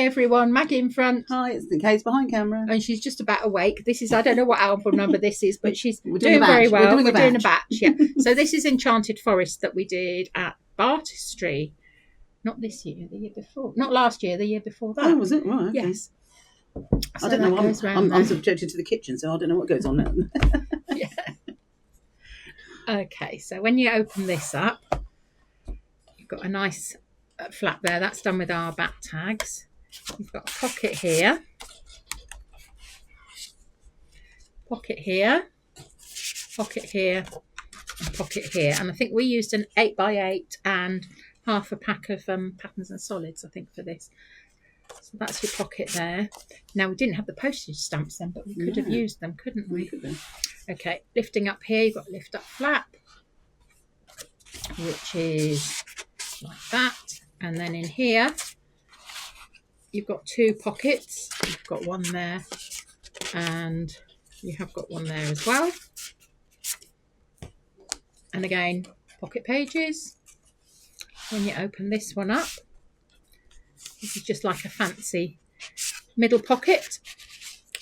everyone, Maggie in front. Hi, it's the Kay's behind camera. And she's just about awake. This is, I don't know what album number this is, but she's We're doing very well. We're doing a batch. Yeah. So this is Enchanted Forest that we did at Bartistry. Not this year, the year before. Not last year, the year before that. Oh, was it? Right, okay. Yes. I don't know. I'm subjected to the kitchen, so I don't know what goes on there. Yeah. Okay, so when you open this up, you've got a nice flap there. That's done with our back tags. You've got a pocket here. Pocket here. Pocket here. And pocket here. And I think we used an 8x8 and half a pack of patterns and solids, I think, for this. So that's your pocket there. Now, we didn't have the postage stamps then, but we could have used them, couldn't we? Could have. Okay, lifting up here, you've got a lift up flap, which is like that. And then in here, you've got two pockets. You've got one there and you have got one there as well. And again, pocket pages. When you open this one up, this is just like a fancy middle pocket.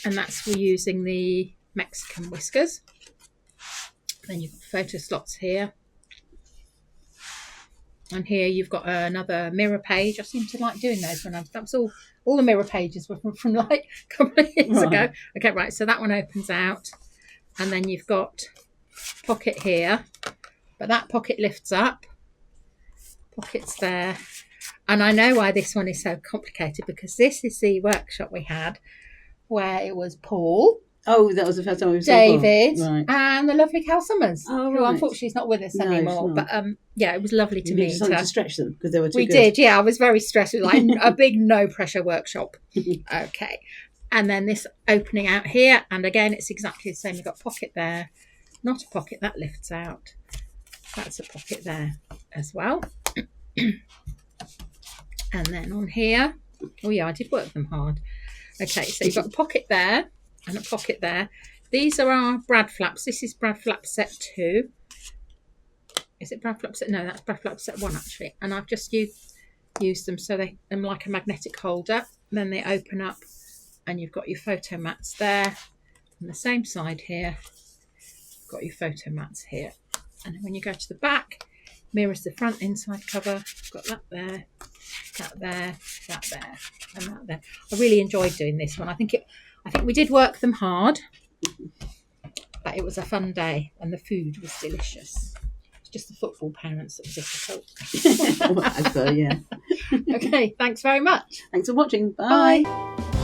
And that's we're using the Mexican whiskers. Then you've got photo slots here. And here you've got another mirror page. I seem to like doing those that was all the mirror pages were from like a couple of years ago. Okay, right, so that one opens out. And then you've got pocket here. But that pocket lifts up. Pockets there. And I know why this one is so complicated, because this is the workshop we had where it was Paul. Oh, that was the first time we saw David, right. And the lovely Cal Summers, who unfortunately is not with us anymore. But yeah, it was lovely to meet her. To stretch them because they were too We good. did, yeah. I was very stressed. It was like a big no pressure workshop. Okay, and then this opening out here, and again it's exactly the same. You've got a pocket there, not a pocket that lifts out. That's a pocket there as well. And then on here, oh yeah, I did work them hard. Okay, so you've got a pocket there and a pocket there. These are our brad flaps. This is brad flap set 2. Is it brad flap set? No, that's brad flap set 1 actually. And I've just used them so they're like a magnetic holder. And then they open up and you've got your photo mats there. On the same side here, you've got your photo mats here. And then when you go to the back, mirrors the front inside cover. Got that there, that there, that there, and that there. I really enjoyed doing this one. I think we did work them hard, but it was a fun day and the food was delicious. It's just the football parents that were difficult. Yeah. Okay, thanks very much. Thanks for watching. Bye. Bye.